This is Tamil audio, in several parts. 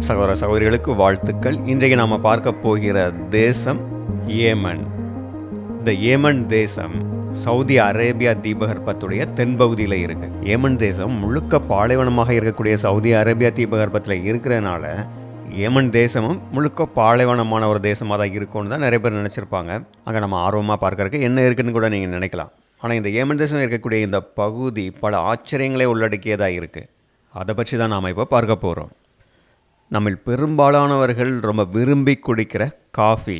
சகோதர சகோதரிகளுக்கு வாழ்த்துக்கள். இன்றைக்கு நாம் பார்க்க போகிற தேசம் ஏமன். இந்த ஏமன் தேசம் சவுதி அரேபியா தீபகற்பத்துடைய தென்பகுதியில் இருக்கு. ஏமன் தேசம் முழுக்க பாலைவனமாக இருக்கக்கூடிய சவுதி அரேபியா தீபகற்பத்தில் இருக்கிறதுனால ஏமன் தேசமும் முழுக்க பாலைவனமான ஒரு தேசமாக தான் இருக்கும்னு தான் நிறைய பேர் நினச்சிருப்பாங்க. அங்கே நம்ம ஆர்வமாக பார்க்கறதுக்கு என்ன இருக்குன்னு கூட நீங்கள் நினைக்கலாம். ஆனால் இந்த ஏமன் தேசம் இருக்கக்கூடிய இந்த பகுதி பல ஆச்சரியங்களை உள்ளடக்கியதாக இருக்குது. அதை பற்றி தான் நாம் இப்போ பார்க்க போகிறோம். நம்மில் பெரும்பாலானவர்கள் ரொம்ப விரும்பி குடிக்கிற காஃபி.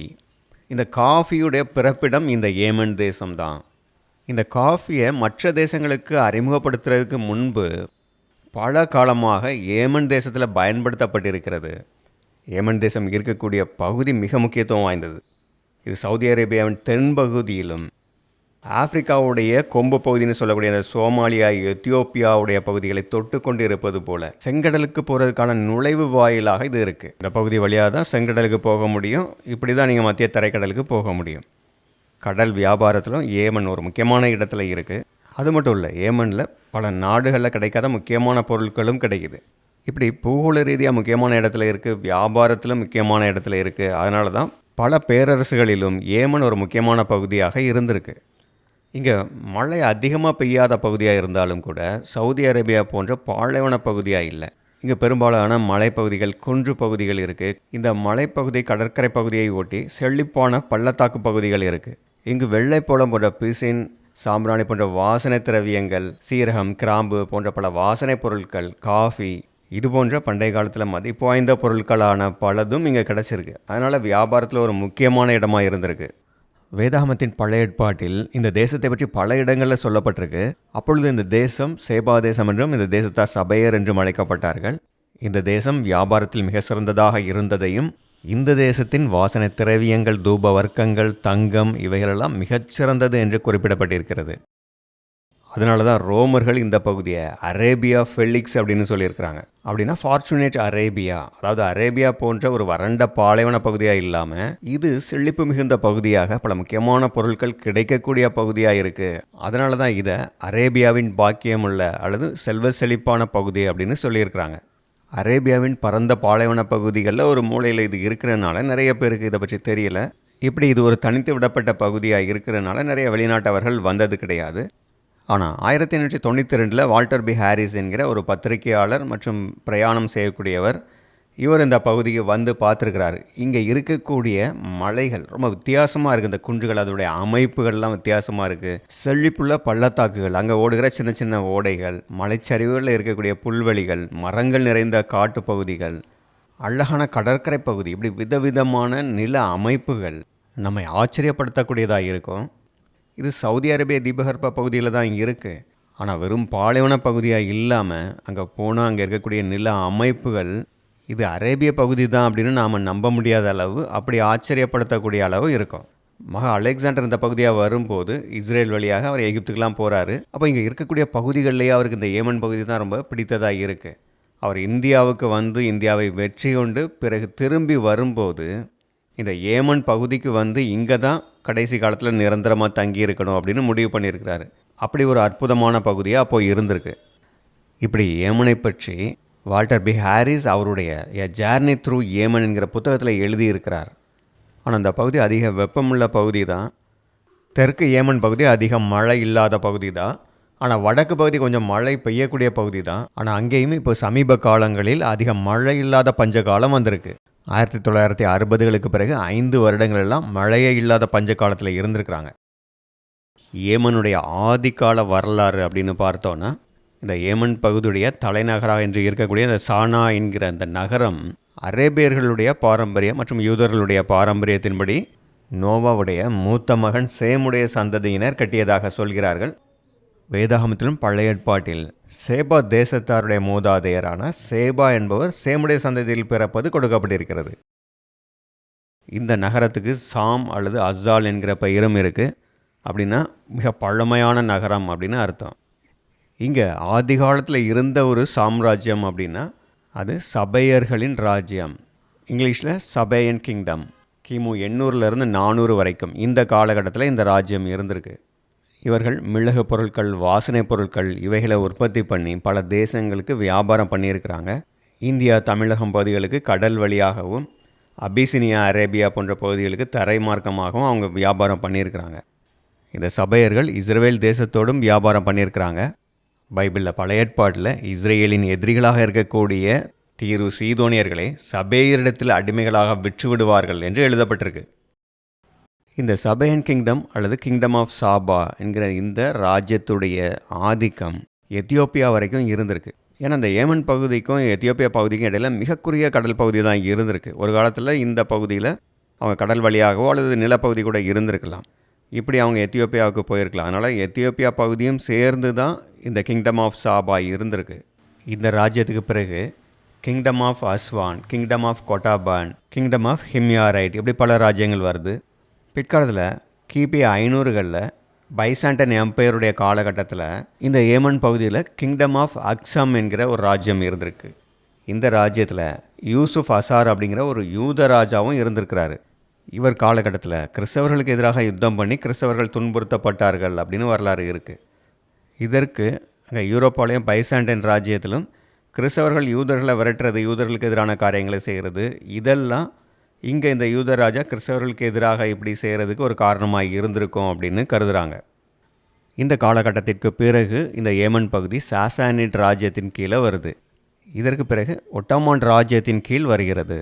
இந்த காஃபியுடைய பிறப்பிடம் இந்த ஏமன் தேசம்தான். இந்த காஃபியை மற்ற தேசங்களுக்கு அறிமுகப்படுத்துறதுக்கு முன்பு பல காலமாக ஏமன் தேசத்தில் பயன்படுத்தப்பட்டிருக்கிறது. ஏமன் தேசம் இருக்கக்கூடிய பகுதி மிக முக்கியத்துவம் வாய்ந்தது. இது சவுதி அரேபியாவின் தென்பகுதியிலும் ஆப்பிரிக்காவுடைய கொம்பு பகுதின்னு சொல்லக்கூடிய அந்த சோமாலியா, எத்தியோப்பியாவுடைய பகுதிகளை தொட்டு கொண்டு இருப்பது போல செங்கடலுக்கு போகிறதுக்கான நுழைவு வாயிலாக இது இருக்குது. இந்த பகுதி வழியாக தான் செங்கடலுக்கு போக முடியும். இப்படி தான் நீங்கள் மத்திய தரைக்கடலுக்கு போக முடியும். கடல் வியாபாரத்திலும் ஏமன் ஒரு முக்கியமான இடத்துல இருக்குது. அது மட்டும் இல்லை, ஏமனில் பல நாடுகளில் கிடைக்காத முக்கியமான பொருட்களும் கிடைக்குது. இப்படி பூகோள ரீதியாக முக்கியமான இடத்துல இருக்குது, வியாபாரத்திலும் முக்கியமான இடத்துல இருக்குது. அதனால தான் பல பேரரசுகளிலும் ஏமன் ஒரு முக்கியமான பகுதியாக இருந்திருக்கு. இங்கே மழை அதிகமாக பெய்யாத பகுதியாக இருந்தாலும் கூட சவுதி அரேபியா போன்ற பாலைவன பகுதியாக இல்லை. இங்கே பெரும்பாலான மலைப்பகுதிகள், குன்று பகுதிகள் இருக்குது. இந்த மலைப்பகுதி கடற்கரை பகுதியை ஒட்டி செழிப்பான பள்ளத்தாக்கு பகுதிகள் இருக்குது. இங்கு வெள்ளைப்போளம் போன்ற பிசின், சாம்பிராணி போன்ற வாசனை திரவியங்கள், சீரகம், கிராம்பு போன்ற பல வாசனை பொருட்கள், காஃபி, இது போன்ற பண்டைய காலத்தில் மதிப்பு வாய்ந்த பொருட்களான பலதும் இங்கே கிடச்சிருக்கு. அதனால் வியாபாரத்தில் ஒரு முக்கியமான இடமாக இருந்திருக்கு. வேதாகமத்தின் பழைய ஏற்பாட்டில் இந்த தேசத்தை பற்றி பல இடங்களில் சொல்லப்பட்டிருக்கு. அப்பொழுது இந்த தேசம் சேபா தேசம் என்றும் இந்த தேசத்தார் சபையர் என்றும் அழைக்கப்பட்டார்கள். இந்த தேசம் வியாபாரத்தில் மிக சிறந்ததாக இருந்ததையும், இந்த தேசத்தின் வாசனை திரவியங்கள், தூப வர்க்கங்கள், தங்கம் இவைகளெல்லாம் மிகச்சிறந்தது என்று குறிப்பிடப்பட்டிருக்கிறது. அதனால தான் ரோமர்கள் இந்த பகுதியை அரேபியா ஃபெலிக்ஸ் அப்படின்னு சொல்லியிருக்கிறாங்க. அப்படின்னா ஃபார்ச்சுனேட் அரேபியா, அதாவது அரேபியா போன்ற ஒரு வறண்ட பாலைவன பகுதியாக இல்லாமல் இது செழிப்பு மிகுந்த பகுதியாக பல முக்கியமான பொருட்கள் கிடைக்கக்கூடிய பகுதியாக இருக்குது. அதனால தான் இதை அரேபியாவின் பாக்கியமுள்ள அல்லது செல்வ செழிப்பான பகுதி அப்படின்னு சொல்லியிருக்கிறாங்க. அரேபியாவின் பரந்த பாலைவன பகுதிகளில் ஒரு மூலையில் இது இருக்கிறதுனால நிறைய பேருக்கு இதை பற்றி தெரியல. இப்படி இது ஒரு தனித்து விடப்பட்ட பகுதியாக இருக்கிறதுனால நிறைய வெளிநாட்டவர்கள் வந்தது கிடையாது. ஆனால் 1892 வால்டர் பி ஹாரிஸ் என்கிற ஒரு பத்திரிகையாளர் மற்றும் பிரயாணம் செய்யக்கூடியவர், இவர் இந்த பகுதிக்கு வந்து பார்த்துருக்கிறாரு. இங்கே இருக்கக்கூடிய மலைகள் ரொம்ப வித்தியாசமாக இருக்குது. இந்த குன்றுகள், அதோடைய அமைப்புகள்லாம் வித்தியாசமாக இருக்குது. செழிப்புள்ள பள்ளத்தாக்குகள், அங்கே ஓடுகிற சின்ன சின்ன ஓடைகள், மலைச்சரிவுகளில் இருக்கக்கூடிய புல்வெளிகள், மரங்கள் நிறைந்த காட்டு பகுதிகள், அழகான கடற்கரை பகுதி, இப்படி விதவிதமான நில அமைப்புகள் நம்மை ஆச்சரியப்படுத்தக்கூடியதாக இருக்கும். இது சவுதி அரேபியா தீபகற்ப பகுதியில் தான் இருக்குது. ஆனால் வெறும் பாலைவன பகுதியாக இல்லாமல் அங்கே போனால் அங்கே இருக்கக்கூடிய நில அமைப்புகள் இது அரேபிய பகுதி தான் அப்படின்னு நாம் நம்ப முடியாத அளவு, அப்படி ஆச்சரியப்படுத்தக்கூடிய அளவு இருக்கும். மகா அலெக்சாண்டர் இந்த பகுதியாக வரும்போது இஸ்ரேல் வழியாக அவர் எகிப்துக்கெலாம் போகிறாரு. அப்போ இங்கே இருக்கக்கூடிய பகுதிகளிலேயே அவருக்கு இந்த ஏமன் பகுதி தான் ரொம்ப பிடித்ததாக இருக்குது. அவர் இந்தியாவுக்கு வந்து இந்தியாவை வெற்றி கொண்டு பிறகு திரும்பி வரும்போது இந்த ஏமன் பகுதிக்கு வந்து இங்கே தான் கடைசி காலத்தில் நிரந்தரமாக தங்கி இருக்கணும் அப்படின்னு முடிவு பண்ணியிருக்கிறாரு. அப்படி ஒரு அற்புதமான பகுதியாக அப்போது இருந்திருக்கு. இப்படி ஏமனை பற்றி வால்டர் பி ஹாரிஸ் அவருடைய எ ஜேர்னி த்ரூ ஏமன் என்கிற புத்தகத்தில் எழுதியிருக்கிறார். ஆனால் அந்த பகுதி அதிக வெப்பமுள்ள பகுதி தான். தெற்கு ஏமன் பகுதி அதிக மழை இல்லாத பகுதி தான். ஆனால் வடக்கு பகுதி கொஞ்சம் மழை பெய்யக்கூடிய பகுதி தான். ஆனால் அங்கேயுமே இப்போ சமீப காலங்களில் அதிக மழை இல்லாத பஞ்ச காலம் வந்திருக்கு. 1960களுக்கு பிறகு 5 வருடங்கள் எல்லாம் மழையே இல்லாத பஞ்ச காலத்தில் இருந்திருக்கிறாங்க. ஏமனுடைய ஆதிக்கால வரலாறு அப்படின்னு பார்த்தோன்னா, இந்த ஏமன் பகுதியுடைய தலைநகராக என்று இருக்கக்கூடிய இந்த சானா என்கிற அந்த நகரம் அரேபியர்களுடைய பாரம்பரியம் மற்றும் யூதர்களுடைய பாரம்பரியத்தின்படி நோவாவுடைய மூத்த மகன் சேமுடைய சந்ததியினர் கட்டியதாக சொல்கிறார்கள். வேதாகமத்திலும் பழைய ஏற்பாட்டில் சேபா தேசத்தாருடைய மூதாதையரான சேபா என்பவர் சேமுடைய சந்ததியில் பிறப்பது கொடுக்கப்பட்டிருக்கிறது. இந்த நகரத்துக்கு சாம் அல்லது அஸ்ஸால் என்கிற பெயரும் இருக்குது. அப்படின்னா மிக பழமையான நகரம் அப்படின்னு அர்த்தம். இங்கே ஆதி காலத்தில் இருந்த ஒரு சாம்ராஜ்யம் அப்படின்னா அது சபையர்களின் ராஜ்யம். இங்கிலீஷில் சபையன் கிங்டம். கிமு 800லேருந்து 400 வரைக்கும் இந்த காலகட்டத்தில் இந்த ராஜ்யம் இருந்திருக்கு. இவர்கள் மிளகு பொருட்கள், வாசனை பொருட்கள் இவைகளை உற்பத்தி பண்ணி பல தேசங்களுக்கு வியாபாரம் பண்ணியிருக்கிறாங்க. இந்தியா தமிழகம் பகுதிகளுக்கு கடல் வழியாகவும், அபிசினியா அரேபியா போன்ற பகுதிகளுக்கு தரை மார்க்கமாகவும் அவங்க வியாபாரம் பண்ணியிருக்கிறாங்க. இந்த சபையர்கள் இஸ்ரேல் தேசத்தோடும் வியாபாரம் பண்ணியிருக்கிறாங்க. பைபிளில் பழைய ஏற்பாட்டில் இஸ்ரேலின் எதிரிகளாக இருக்கக்கூடிய தீரு சீதோனியர்களை சபேயரிடத்தில் அடிமைகளாக விற்று விடுவார்கள் என்று எழுதப்பட்டிருக்கு. இந்த சபேயன் கிங்டம் அல்லது கிங்டம் ஆஃப் சாபா என்கிற இந்த ராஜ்யத்துடைய ஆதிக்கம் எத்தியோப்பியா வரைக்கும் இருந்திருக்கு. ஏன்னா இந்த ஏமன் பகுதிக்கும் எத்தியோப்பியா பகுதிக்கும் இடையில மிக குறுகிய கடல் பகுதி தான் இருந்திருக்கு. ஒரு காலத்தில் இந்த பகுதியில் அவங்க கடல் வழியாகவோ அல்லது நிலப்பகுதி கூட இருந்திருக்கலாம். இப்படி அவங்க எத்தியோப்பியாவுக்கு போயிருக்கலாம். அதனால் எத்தியோப்பியா பகுதியும் சேர்ந்து தான் இந்த கிங்டம் ஆஃப் சாபா இருந்திருக்கு. இந்த ராஜ்யத்துக்கு பிறகு kingdom of Awsan, kingdom of Qataban, kingdom of Himyarite, இப்படி பல ராஜ்யங்கள் வருது. பிற்காலத்தில் கிபி 500களில் பைசாண்டன் எம்பையருடைய காலகட்டத்தில் இந்த ஏமன் பகுதியில் கிங்டம் ஆஃப் அக்ஸம் என்கிற ஒரு ராஜ்யம் இருந்திருக்கு. இந்த ராஜ்யத்தில் யூசுஃப் அசார் அப்படிங்கிற ஒரு யூத ராஜாவும் இருந்திருக்கிறாரு. இவர் காலகட்டத்தில் கிறிஸ்தவர்களுக்கு எதிராக யுத்தம் பண்ணி கிறிஸ்தவர்கள் துன்புறுத்தப்பட்டார்கள் அப்படின்னு வரலாறு இருக்குது. இதற்கு அங்கே யூரோப்பாலையும் பைசாண்டன் ராஜ்யத்திலும் கிறிஸ்தவர்கள் யூதர்களை விரட்டுறது, யூதர்களுக்கு எதிரான காரியங்களை செய்கிறது, இதெல்லாம் இங்கே இந்த யூத ராஜா கிறிஸ்தவர்களுக்கு எதிராக இப்படி செய்கிறதுக்கு ஒரு காரணமாக இருந்திருக்கும் அப்படின்னு கருதுகிறாங்க. இந்த காலகட்டத்திற்கு பிறகு இந்த ஏமன் பகுதி சாசானிட் ராஜ்யத்தின் கீழே வருது. இதற்கு பிறகு ஒட்டோமான் ராஜ்யத்தின் கீழ் வருகிறது.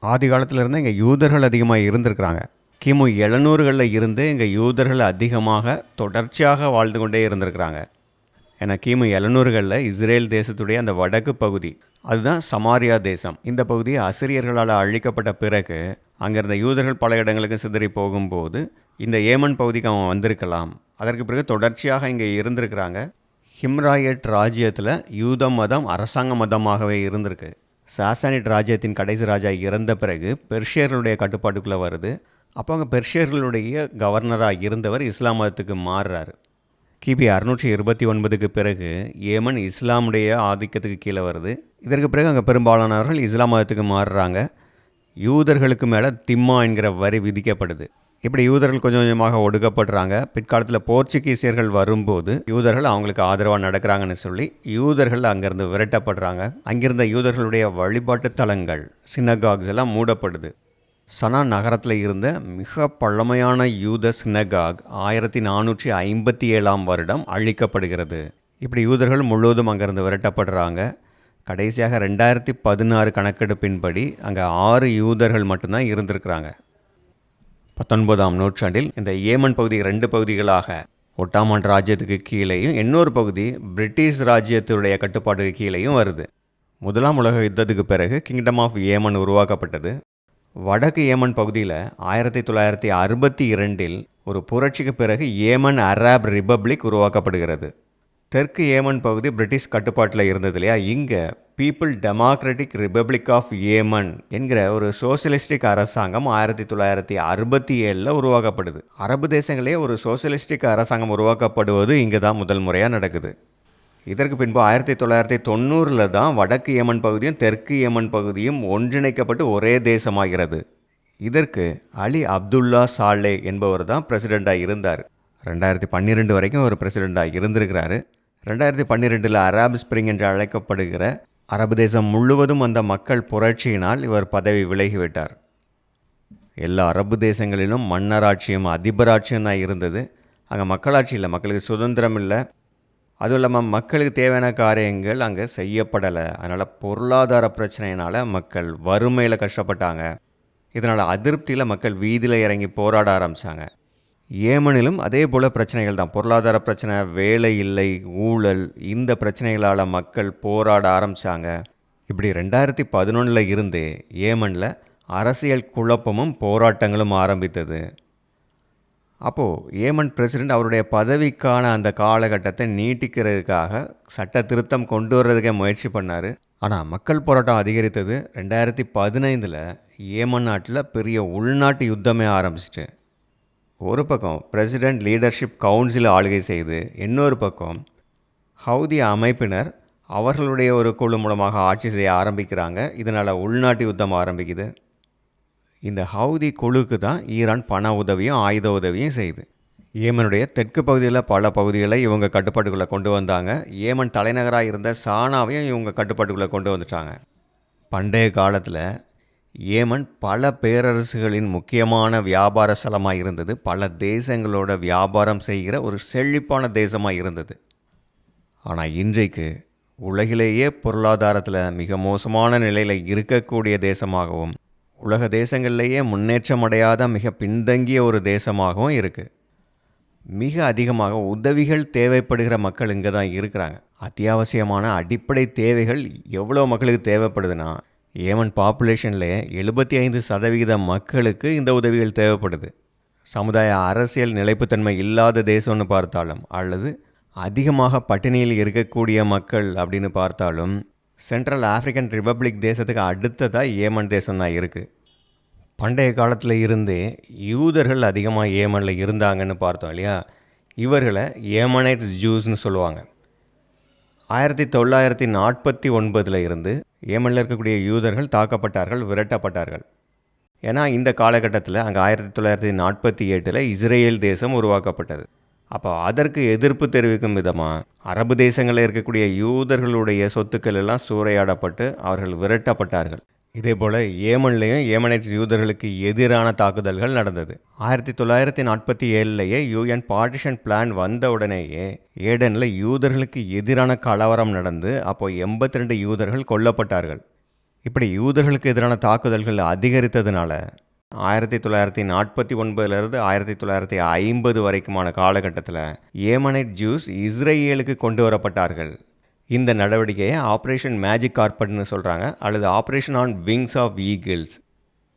ஆதி காலத்திலிருந்து இங்கே யூதர்கள் அதிகமாக இருந்திருக்கிறாங்க. கிமு 700களில் இருந்து இங்கே யூதர்கள் அதிகமாக தொடர்ச்சியாக வாழ்ந்து கொண்டே இருந்திருக்கிறாங்க. ஏன்னா கிமு 700களில் இஸ்ரேல் தேசத்துடைய அந்த வடக்கு பகுதி, அதுதான் சமாரியா தேசம். இந்த பகுதி அசிரியர்களால் அழிக்கப்பட்ட பிறகு அங்கிருந்த யூதர்கள் பல இடங்களுக்கு சிதறி போகும்போது இந்த ஏமன் பகுதிக்கு அவன் வந்திருக்கலாம். அதற்கு பிறகு தொடர்ச்சியாக இங்கே இருந்திருக்கிறாங்க. ஹிம்ராயட் ராஜ்யத்தில் யூத மதம் அரசாங்க மதமாகவே இருந்திருக்கு. சாசானிட் ராஜ்யத்தின் கடைசி ராஜா இறந்த பிறகு பெர்ஷியர்களுடைய கட்டுப்பாட்டுக்குள்ளே வருது. அப்போ அங்கே பெர்ஷியர்களுடைய கவர்னராக இருந்தவர் இஸ்லாம் மதத்துக்கு மாறுறாரு. கிபி 629க்கு பிறகு ஏமன் இஸ்லாமுடைய ஆதிக்கத்துக்கு கீழே வருது. இதற்கு பிறகு அங்கே பெரும்பாலானவர்கள் இஸ்லாம் மதத்துக்கு மாறுறாங்க. யூதர்களுக்கு மேலே திம்மா என்கிற வரி விதிக்கப்படுது. இப்படி யூதர்கள் கொஞ்சம் கொஞ்சமாக ஒடுக்கப்படுறாங்க. பிற்காலத்தில் போர்ச்சுகீசியர்கள் வரும்போது யூதர்கள் அவங்களுக்கு ஆதரவாக நடக்கிறாங்கன்னு சொல்லி யூதர்கள் அங்கேருந்து விரட்டப்படுறாங்க. அங்கிருந்த யூதர்களுடைய வழிபாட்டு தலங்கள், சினகாக்ஸ் எல்லாம் மூடப்படுது. சனா நகரத்தில் இருந்த மிக பழமையான யூத சினகாக் 1457ஆம் வருடம் அழிக்கப்படுகிறது. இப்படி யூதர்கள் முழுவதும் அங்கேருந்து விரட்டப்படுறாங்க. கடைசியாக 2016 கணக்கெடுப்பின்படி அங்கே 6 யூதர்கள் மட்டும்தான் இருந்திருக்கிறாங்க. 19ஆம் நூற்றாண்டில் இந்த ஏமன் பகுதி 2 பகுதிகளாக ஒட்டாமான் ராஜ்யத்துக்கு கீழேயும் இன்னொரு பகுதி பிரிட்டிஷ் ராஜ்யத்துடைய கட்டுப்பாட்டுக்கு கீழேயும் வருது. முதலாம் உலக யுத்தத்துக்கு பிறகு கிங்டம் ஆஃப் ஏமன் உருவாக்கப்பட்டது. வடக்கு ஏமன் பகுதியில் 1962இல் ஒரு புரட்சிக்கு பிறகு ஏமன் அரப் ரிப்பப்ளிக் உருவாக்கப்படுகிறது. தெற்கு ஏமன் பகுதி பிரிட்டிஷ் கட்டுப்பாட்டில் இருந்தது இல்லையா, இங்கே people democratic republic of Yemen என்கிற ஒரு சோசியலிஸ்டிக் அரசாங்கம் 1967 உருவாக்கப்படுது. அரபு தேசங்களே ஒரு சோசியலிஸ்டிக் அரசாங்கம் உருவாக்கப்படுவது இங்கே தான் முதல் முறையாக நடக்குது. இதற்கு பின்பு 1990 தான் வடக்கு ஏமன் பகுதியும் தெற்கு ஏமன் பகுதியும் ஒன்றிணைக்கப்பட்டு ஒரே தேசமாகிறது. இதற்கு அலி அப்துல்லா சாலே என்பவர் தான் பிரசிடெண்ட்டாக இருந்தார். 2012 வரைக்கும் ஒரு பிரசிடெண்ட்டாக இருந்திருக்கிறாரு. 2012 அரபு ஸ்பிரிங் என்று அழைக்கப்படுகிற அரபு தேசம் முழுவதும் அந்த மக்கள் புரட்சியினால் இவர் பதவி விலகிவிட்டார். எல்லா அரபு தேசங்களிலும் மன்னராட்சியும் அதிபராட்சியும் தான் இருந்தது. அங்கே மக்களாட்சி இல்லை, மக்களுக்கு சுதந்திரம் இல்லை. அதுவும் இல்லாமல் மக்களுக்கு தேவையான காரியங்கள் அங்கே செய்யப்படலை. அதனால் பொருளாதார பிரச்சனையினால் மக்கள் வறுமையில் கஷ்டப்பட்டாங்க. இதனால் அதிருப்தியில் மக்கள் வீதியில் இறங்கி போராட ஆரம்பித்தாங்க. ஏமனிலும் அதே போல் பிரச்சனைகள் தான். பொருளாதார பிரச்சனை, வேலை இல்லை, ஊழல், இந்த பிரச்சனைகளால் மக்கள் போராட ஆரம்பித்தாங்க. இப்படி 2011 இருந்தே ஏமனில் அரசியல் குழப்பமும் போராட்டங்களும் ஆரம்பித்தது. அப்போது ஏமன் பிரசிடெண்ட் அவருடைய பதவிக்கான அந்த காலகட்டத்தை நீட்டிக்கிறதுக்காக சட்ட திருத்தம் கொண்டு வர்றதுக்கே முயற்சி பண்ணார். ஆனால் மக்கள் போராட்டம் அதிகரித்தது. 2015 ஏமன் நாட்டில் பெரிய உள்நாட்டு யுத்தமே ஆரம்பிச்சிட்டு. ஒரு பக்கம் பிரசிடெண்ட் லீடர்ஷிப் கவுன்சில் ஆளுகை செய்து, இன்னொரு பக்கம் ஹவுதி அமைப்பினர் அவர்களுடைய ஒரு குழு மூலமாக ஆட்சி செய்ய ஆரம்பிக்கிறாங்க. இதனால் உள்நாட்டு யுத்தம் ஆரம்பிக்குது. இந்த ஹவுதி குழுக்கு தான் ஈரான் பண உதவியும் ஆயுத உதவியும் செய்யுது. ஏமனுடைய தெற்கு பகுதியில் பல பகுதிகளை இவங்க கட்டுப்பாட்டுக்குள்ளே கொண்டு வந்தாங்க. ஏமன் தலைநகராக இருந்த சானாவையும் இவங்க கட்டுப்பாட்டுக்குள்ளே கொண்டு வந்துட்டாங்க. பண்டைய காலத்தில் ஏமன் பல பேரரசுகளின் முக்கியமான வியாபார ஸ்தலமாக இருந்தது. பல தேசங்களோட வியாபாரம் செய்கிற ஒரு செழிப்பான தேசமாக இருந்தது. ஆனால் இன்றைக்கு உலகிலேயே பொருளாதாரத்தில் மிக மோசமான நிலையில் இருக்கக்கூடிய தேசமாகவும், உலக தேசங்கள்லேயே முன்னேற்றம் அடையாத மிக பின்தங்கிய ஒரு தேசமாகவும் இருக்குது. மிக அதிகமாக உதவிகள் தேவைப்படுகிற மக்கள் இங்கே தான் இருக்கிறாங்க. அத்தியாவசியமான அடிப்படை தேவைகள் எவ்வளோ மக்களுக்கு தேவைப்படுதுன்னா, ஏமன் பாப்புலேஷனில் 75% மக்களுக்கு இந்த உதவிகள் தேவைப்படுது. சமுதாய அரசியல் நிலைப்புத்தன்மை இல்லாத தேசம்னு பார்த்தாலும், அல்லது அதிகமாக பட்டினியில் இருக்கக்கூடிய மக்கள் அப்படின்னு பார்த்தாலும், சென்ட்ரல் ஆஃப்ரிக்கன் ரிப்பப்ளிக் தேசத்துக்கு அடுத்ததாக ஏமன் தேசம் தான் இருக்குது. பண்டைய காலத்தில் இருந்தே யூதர்கள் அதிகமாக ஏமனில் இருந்தாங்கன்னு பார்த்தோம் இல்லையா? இவர்களை ஏமனைட்ஸ் ஜூஸ்னு சொல்லுவாங்க. 1949 இருந்து ஏமனில் இருக்கக்கூடிய யூதர்கள் தாக்கப்பட்டார்கள், விரட்டப்பட்டார்கள். ஏன்னா இந்த காலகட்டத்தில் அங்கே 1948 இஸ்ரேல் தேசம் உருவாக்கப்பட்டது. அப்போ அதற்கு எதிர்ப்பு தெரிவிக்கும் விதமாக அரபு தேசங்களில் இருக்கக்கூடிய யூதர்களுடைய சொத்துக்கள் எல்லாம் சூறையாடப்பட்டு அவர்கள் விரட்டப்பட்டார்கள். இதே போல் ஏமன்லேயும் ஏமனைட்ஸ் யூதர்களுக்கு எதிரான தாக்குதல்கள் நடந்தது. 1947 யூஎன் பார்ட்டிஷன் பிளான் வந்த உடனேயே ஏடனில் யூதர்களுக்கு எதிரான கலவரம் நடந்து அப்போ 82 யூதர்கள் கொல்லப்பட்டார்கள். இப்படி யூதர்களுக்கு எதிரான தாக்குதல்கள் அதிகரித்ததுனால 1949 1950 வரைக்குமான காலகட்டத்தில் ஏமனைட் ஜூஸ் இஸ்ரேலுக்கு கொண்டு வரப்பட்டார்கள். இந்த நடவடிக்கையை ஆப்ரேஷன் மேஜிக் கார்பெட்னு சொல்கிறாங்க, அல்லது operation on wings of eagles.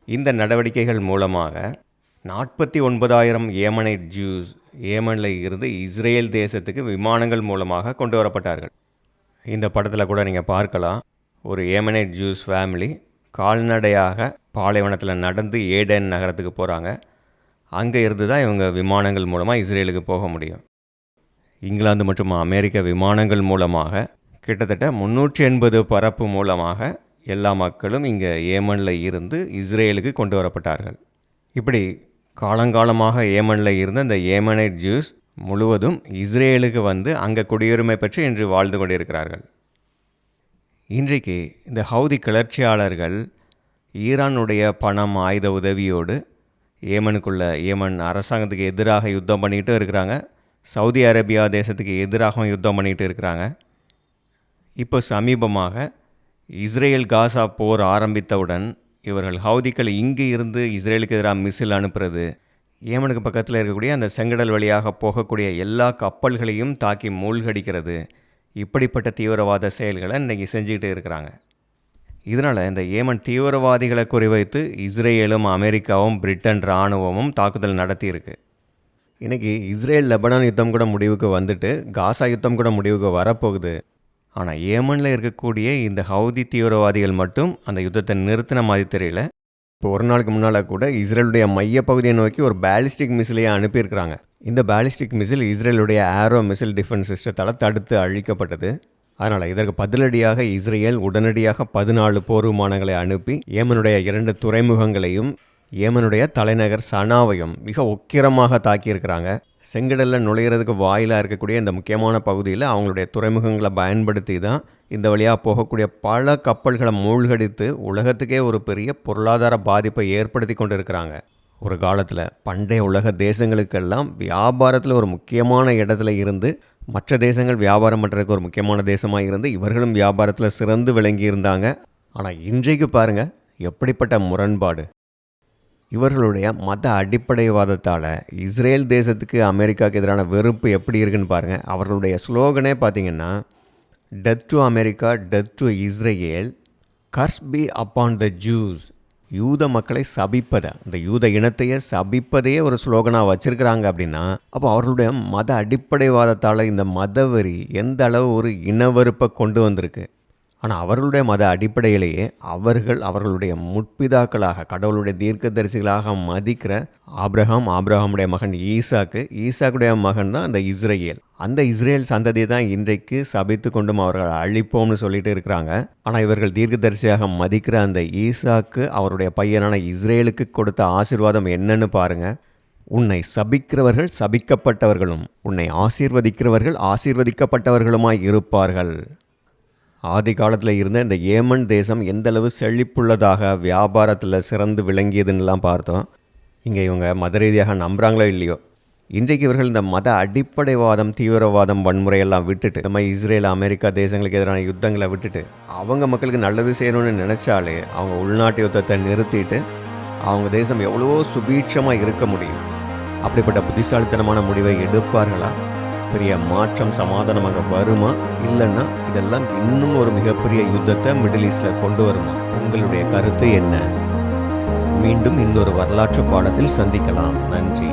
இந்த நடவடிக்கைகள் மூலமாக 49,000 ஏமனைட் ஜூஸ் ஏமனில் இருந்து இஸ்ரேல் தேசத்துக்கு விமானங்கள் மூலமாக கொண்டு வரப்பட்டார்கள். இந்த படத்தில் கூட நீங்கள் பார்க்கலாம், ஒரு ஏமனைட் ஜூஸ் ஃபேமிலி கால்நடையாக பாலைவனத்தில் நடந்து ஏடன் நகரத்துக்கு போகிறாங்க. அங்கே இருந்து தான் இவங்க விமானங்கள் மூலமாக இஸ்ரேலுக்கு போக முடியும். இங்கிலாந்து மற்றும் அமெரிக்க விமானங்கள் மூலமாக கிட்டத்தட்ட 380 பரப்பு மூலமாக எல்லா மக்களும் இங்கே ஏமனில் இருந்து இஸ்ரேலுக்கு கொண்டு வரப்பட்டார்கள். இப்படி காலங்காலமாக ஏமனில் இருந்த இந்த ஏமனைட் ஜூஸ் முழுவதும் இஸ்ரேலுக்கு வந்து அங்கே குடியுரிமை பெற்று இன்று வாழ்ந்து கொண்டிருக்கிறார்கள். இன்றைக்கு இந்த ஹவுதி கிளர்ச்சியாளர்கள் ஈரானுடைய பணம் ஆயுத உதவியோடு ஏமன் அரசாங்கத்துக்கு எதிராக யுத்தம் பண்ணிகிட்டு இருக்கிறாங்க. சவுதி அரேபியா தேசத்துக்கு எதிராகவும் யுத்தம் பண்ணிகிட்டு இருக்கிறாங்க. இப்போ சமீபமாக இஸ்ரேல் காசா போர் ஆரம்பித்தவுடன் இவர்கள் ஹவுதிகள் இங்கு இருந்து இஸ்ரேலுக்கு எதிராக மிசில் அனுப்புறது, ஏமனுக்கு பக்கத்தில் இருக்கக்கூடிய அந்த செங்கடல் வழியாக போகக்கூடிய எல்லா கப்பல்களையும் தாக்கி மூழ்கடிக்கிறது, இப்படிப்பட்ட தீவிரவாத செயல்களை இன்றைக்கி செஞ்சுக்கிட்டு இருக்கிறாங்க. இதனால் இந்த ஏமன் தீவிரவாதிகளை குறிவைத்து இஸ்ரேலும் அமெரிக்காவும் பிரிட்டன் இராணுவமும் தாக்குதல் நடத்தியிருக்கு. இன்றைக்கி இஸ்ரேல் லெபனான் யுத்தம் கூட முடிவுக்கு வந்துட்டு காசா யுத்தம் கூட முடிவுக்கு வரப்போகுது. ஆனால் ஏமனில் இருக்கக்கூடிய இந்த ஹவுதி தீவிரவாதிகள் மட்டும் அந்த யுத்தத்தை நிறுத்தின மாதிரி தெரியல. இப்போ ஒரு நாளுக்கு முன்னால் கூட இஸ்ரேலுடைய மையப்பகுதியை நோக்கி ஒரு பேலிஸ்டிக் மிசிலையே அனுப்பியிருக்கிறாங்க. இந்த பேலிஸ்டிக் மிசில் இஸ்ரேலுடைய ஏரோ மிசில் டிஃபென்ஸ் சிஸ்டத்தால் தடுத்து அழிக்கப்பட்டது. அதனால் இதற்கு பதிலடியாக இஸ்ரேல் உடனடியாக 14 போர் விமானங்களை அனுப்பி ஏமனுடைய 2 துறைமுகங்களையும் ஏமனுடைய தலைநகர் சனாவையும் மிக உக்கிரமாக தாக்கியிருக்கிறாங்க. செங்கடலில் நுழையிறதுக்கு வாயிலாக இருக்கக்கூடிய இந்த முக்கியமான பகுதியில் அவங்களுடைய துறைமுகங்களை பயன்படுத்தி தான் இந்த வழியாக போகக்கூடிய பல கப்பல்களை மூழ்கடித்து உலகத்துக்கே ஒரு பெரிய பொருளாதார பாதிப்பை ஏற்படுத்தி கொண்டு இருக்கிறாங்க. ஒரு காலத்தில் பண்டைய உலக தேசங்களுக்கெல்லாம் வியாபாரத்தில் ஒரு முக்கியமான இடத்துல இருந்து மற்ற தேசங்கள் வியாபாரம் பண்ணுறதுக்கு ஒரு முக்கியமான தேசமாக இருந்து இவர்களும் வியாபாரத்தில் சிறந்து விளங்கி இருந்தாங்க. ஆனால் இன்றைக்கு பாருங்கள் எப்படிப்பட்ட முரண்பாடு. இவர்களுடைய மத அடிப்படைவாதத்தால் இஸ்ரேல் தேசத்துக்கு அமெரிக்காவுக்கு எதிரான வெறுப்பு எப்படி இருக்குன்னு பாருங்கள். அவர்களுடைய ஸ்லோகனே பார்த்திங்கன்னா, death to America, death to Israel, curse be upon the Jews. யூத மக்களை சபிப்பதை, இந்த யூத இனத்தையே சபிப்பதையே ஒரு ஸ்லோகனாக வச்சுருக்கிறாங்க. அப்படின்னா அப்போ அவர்களுடைய மத அடிப்படைவாதத்தால் இந்த மதவெறி எந்த அளவு ஒரு இனவெறுப்பை கொண்டு வந்திருக்கு. ஆனால் அவர்களுடைய மத அடிப்படையிலேயே அவர்களுடைய முற்பிதாக்களாக கடவுளுடைய தீர்க்கதரிசிகளாக மதிக்கிற ஆபிரகாமுடைய மகன் ஈசாக்குடைய மகன் தான் அந்த இஸ்ரேல். அந்த இஸ்ரேல் சந்ததியை தான் இன்றைக்கு சபித்து கொண்டும் அவர்கள் அழிப்போம்னு சொல்லிட்டு இருக்கிறாங்க. ஆனால் இவர்கள் தீர்க்கதரிசியாக மதிக்கிற அந்த ஈசாக்கு அவருடைய பையனான இஸ்ரேலுக்கு கொடுத்த ஆசீர்வாதம் என்னன்னு பாருங்கள். உன்னை சபிக்கிறவர்கள் சபிக்கப்பட்டவர்களும் உன்னை ஆசீர்வதிக்கிறவர்கள் ஆசீர்வதிக்கப்பட்டவர்களுமாய் இருப்பார்கள். ஆதி காலத்தில் இருந்த இந்த ஏமன் தேசம் எந்தளவு செழிப்புள்ளதாக வியாபாரத்தில் சிறந்து விளங்கியதுன்னெலாம் பார்த்தோம். இங்கே இவங்க மத ரீதியாக நம்புகிறாங்களோ இல்லையோ, இன்றைக்கு இவர்கள் இந்த மத அடிப்படைவாதம், தீவிரவாதம், வன்முறையெல்லாம் விட்டுட்டு, நம்ம இஸ்ரேல் அமெரிக்கா தேசங்களுக்கு எதிரான யுத்தங்களை விட்டுட்டு அவங்க மக்களுக்கு நல்லது செய்யணும்னு நினச்சாலே அவங்க உள்நாட்டு யுத்தத்தை நிறுத்திட்டு அவங்க தேசம் எவ்வளவோ சுபீட்சமாக இருக்க முடியும். அப்படிப்பட்ட புத்திசாலித்தனமான முடிவை எடுப்பார்களா? பெரிய மாற்றம், சமாதானம் அங்கே வருமா? இல்லைன்னா இதெல்லாம் இன்னும் ஒரு மிகப்பெரிய யுத்தத்தை மிடில் ஈஸ்டில் கொண்டு வருமா? உங்களுடைய கருத்து என்ன? மீண்டும் இன்னொரு வரலாற்று பாடத்தில் சந்திக்கலாம். நன்றி.